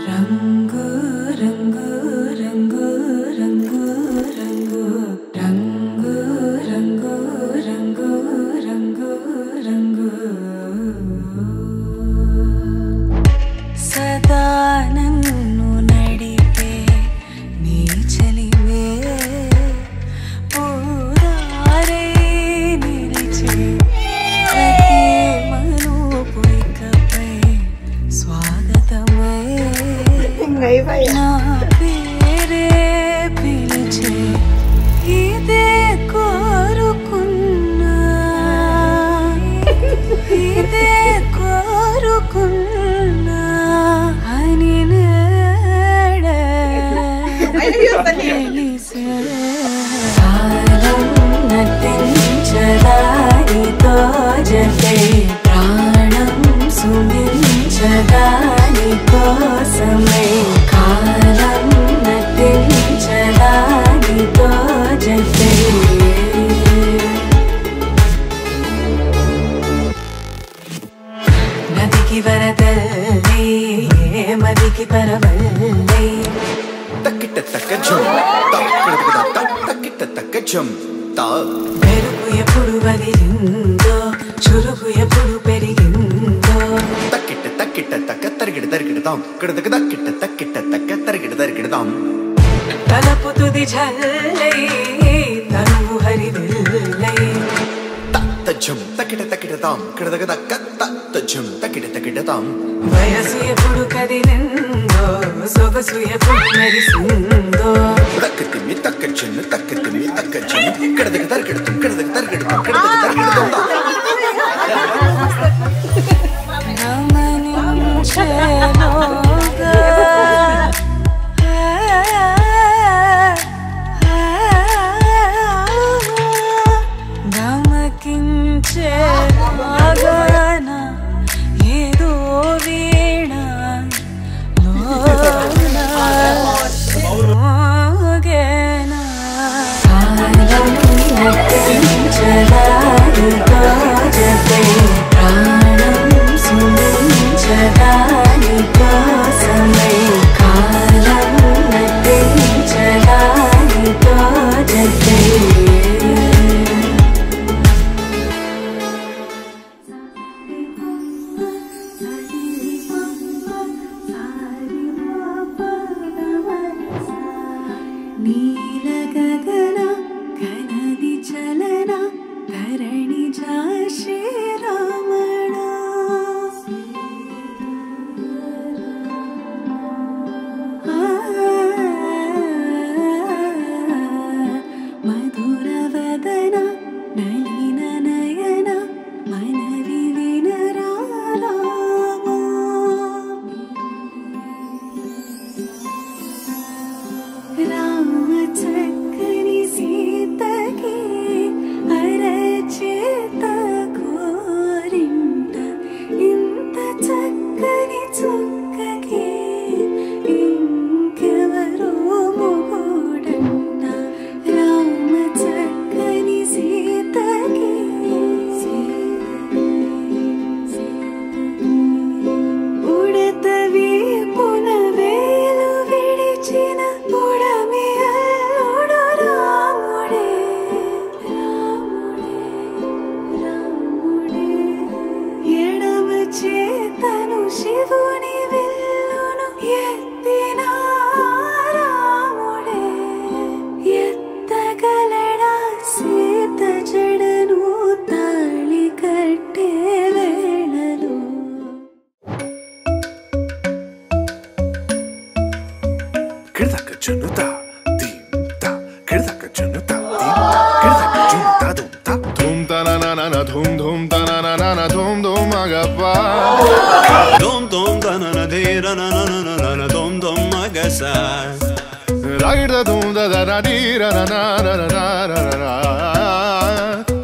రంగు రంగు రంగు రంగు రంగు రంగు రంగు రంగు రంగు రంగు సదా నన్ను నడిపే నీ చలివే పూదారే నిలిచే ప్రతి మలుపు ఇకపై స్వాగతమై నా పేరే పిలిచే ఇదే కోరుకున్నా ఇదే కోరుకున్నా అని నేడే తెలిసే కాలం నటించదానితో జతే ప్రాణం సుమించదాని కోసమై కాలం నటించదానితో జతే నదికి వరదల్లి మదికి పరవల్లి తక్కిట తక్కజం తక్కిట తక్కజం మెరుపు ఎప్పుడు వదిలిందో చురుకు ఎప్పుడు పెరిగిందో తక్కిట తక్కిట తక్క తరిగిడ తరిగిడదాం కిడదక తక్కిట తక్కిట తక్క తరిగిడ తరిగిడదాం తలపు తుది జల్లై తనువు హరివిల్లై తజ్జం తక్కిట తక్కిడదాం కిడదక తక్క తజ్జం తక్కిట తక్కిడదాం వయసు ఎప్పుడు కదిలిందో సొగసు ఎప్పుడు మెరిసిందో తక్కతిమ్మి తక్కజం తక్కతిమ్మి తక్కజం కిడదక తరిగిడదాం కిడదక తరిగిడదాం కిడదక తరిగిడదాం గమనించేలోగా గమకించేలాగాన ఏదో వీణ లోగేనా కాలం నటించదానితో జతే ప్రాణం సుమించదాని కోసమై కాలం నటించదానితో జతే నీల గగన ఘనది చలన ధరణి జా శ్రీరామణ మధుర వదన నలిన నయన మనవి వినరాలామా రామ చక్కని సీతకి అరచేత కోరింట ఇంత చక్కని చుక్కకి ఇంకెవరో మొగుడంట రామ చక్కని సీతకి ఉడతవి పునవేలు విడిచిన పుడమి అల్లుడు రాముడే రాముడే రాముడే ఎడమ చేతను శివుని విల్లును ఎత్తిన రాముడే ఎత్తగలడా సీత జడను తాళి కట్టే వేళలో కిడదక జనుతా దీంతా కిడదక జనుతా దీంతా కిడదక జనుతా దుంతా ధూమ్ తననన ధూమ్ ధూమ్ తననన ధూమ్ ధూమ్ మగపా ధూమ్ ధూమ్ తనన ధీరనననన ధూమ్ ధూమ్ మగసా రాగిడ ధూమ్ దదన దీరననననననన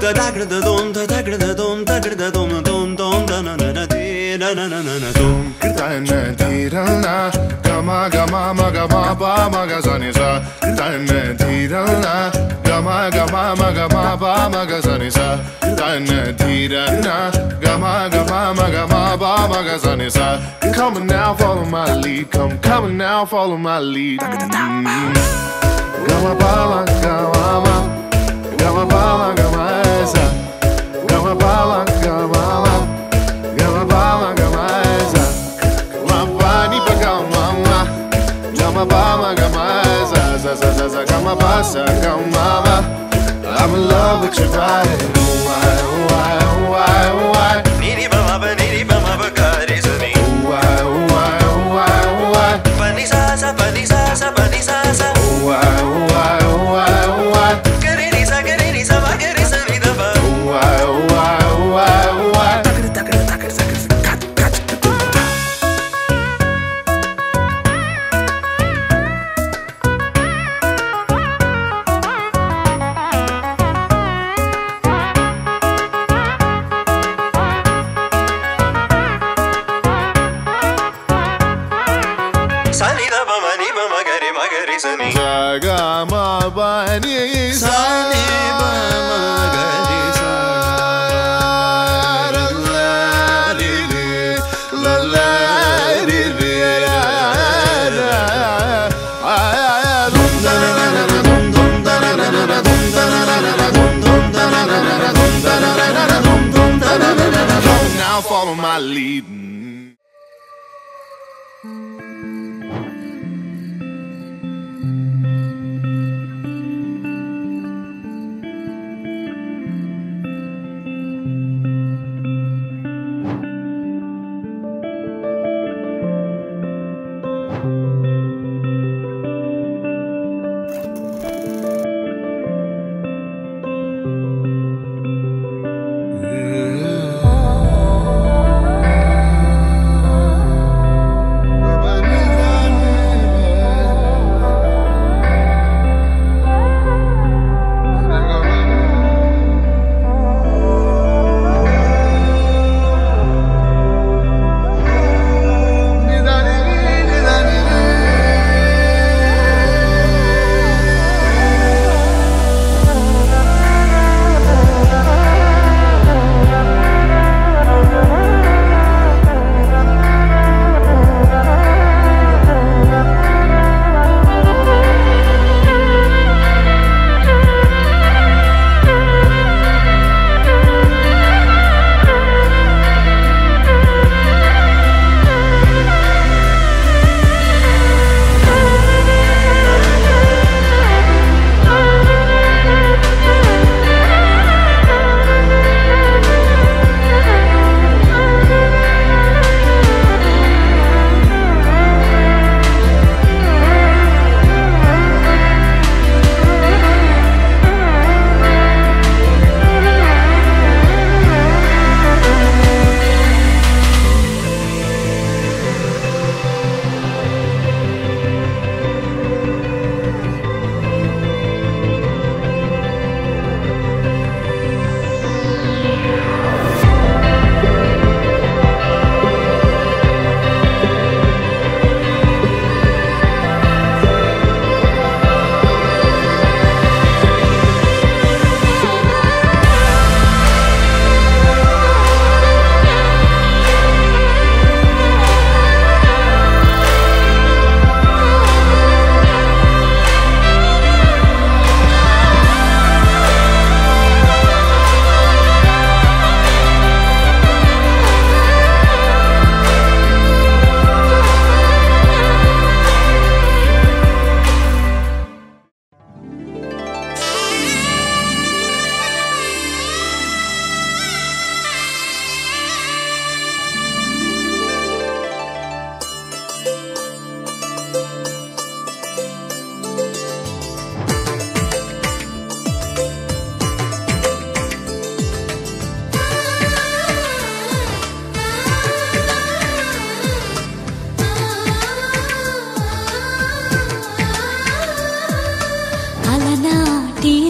తదగ్రద ధూమ్ తదగ్రద ధూమ్ తగ్రద ధూమ్ ధూమ్ ధూమ్ తననన ధీరనననన ధూమ్ కిడదన ధీరన గమ గమ మగ మా మగ సని స కిడదన ధీరన గమ గమ మగ మా మగ సని స కిడదన ధీరన గమ గమ మగ మా ma ga sa ni sa. Come on now, follow my lead. Come on now, follow my lead. Gama pa ma gama ma, gama pa ma gama sa, gama pa ma gama ma, gama pa ma gama sa. Ma pa ni pa gama ma, gama pa ma gama sa sa sa sa sa gama pa sa gama ma. I'm in love with your body. Why, why, why, why? Niri bama ba gari sani. Why, why, why, why? Pani sa sa pani sa sa pani sa sa. Why, why, why, why? Gari ni sa ma gari sani da ba. Why, why, why, why? Sani da ba ma gari sani. Ga ma ba ni sa Sani ba ma gari sa. la la li li la la li li la la. Dum da na na na dum dum da na na na dum da na na na dum dum da na na na dum da na na na dum dum da na na na. Now follow my lead.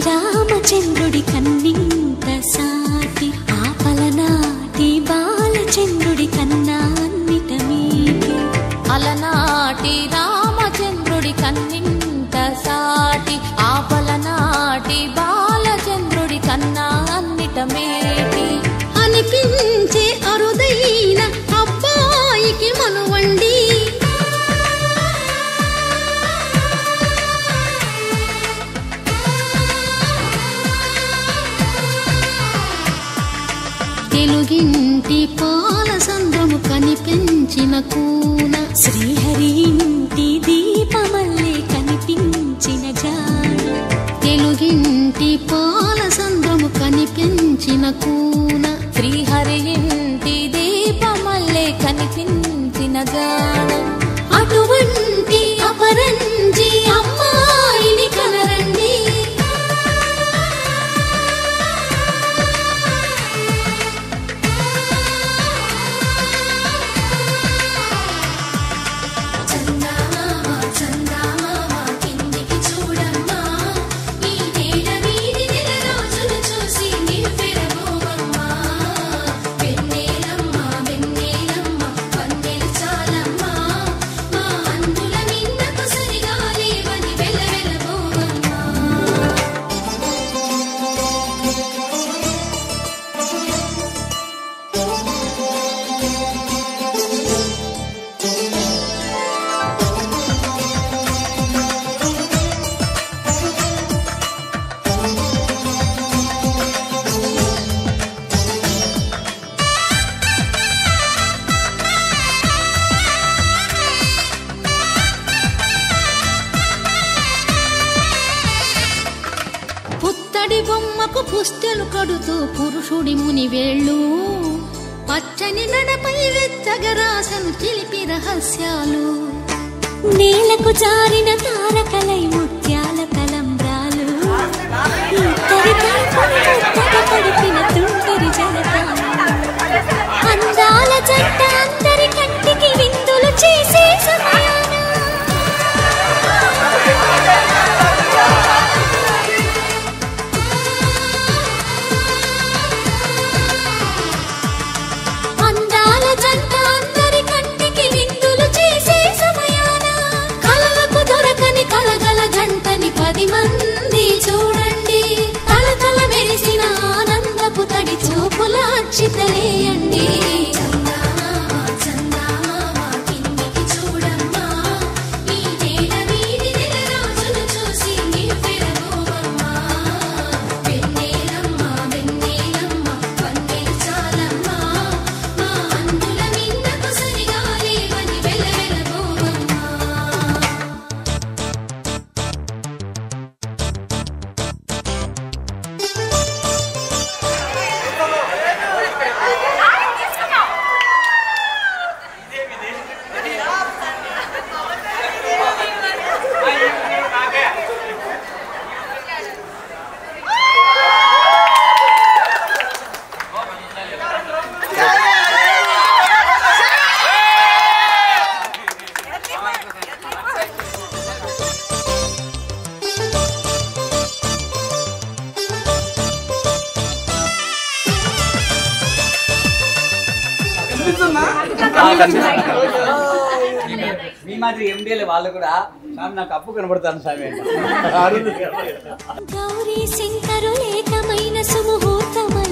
రామచంద్రుడి కన్నింత సాటి ఆపలనాటి బాలచంద్రుడి కన్నా అన్నిట మీటి అలనాటి రామచంద్రుడి కన్నింత సాటి ఆపలనాటి బాలచంద్రుడి కన్నా అన్నిట మేటి అనిపించే అరుదైన అబ్బ తెలుగింటి పాల సంద్రము కనిపించిన కూన శ్రీహరి ఇంటి దీపమల్లే కనిపించిన జాడ తెలుగింటి పాల సంద్రము కనిపించిన కూన శ్రీహరి ఇంటి దీపమల్లే కనిపించిన జాడ అటువంటి అపరంజి అమ్మాయిని కనరండి బొమ్మకు పుస్తెలు కడుతూ పురుషుడి ముని వేళ్ళు పచ్చని నడపై వెచ్చగరాసను చిలిపి రహస్యాలు నేలకు జారిన తారకలై ముత్యాల తలంబ్రాలు పడిపిన తుంటరి జలతాలు అందాల జంట అందరి కంటికి విందులు చేసే సమయాన మంది చూడండి తలతల మెరిసిన ఆనందపు తడి చూపుల అక్షితలేయండి మీ మాదిరి ఎండిఎల్ వాళ్ళు కూడా నాకు అప్పు కనబడతాను స్వామి గౌరీ శంకరు ఏకమైన సుముహూర్తమై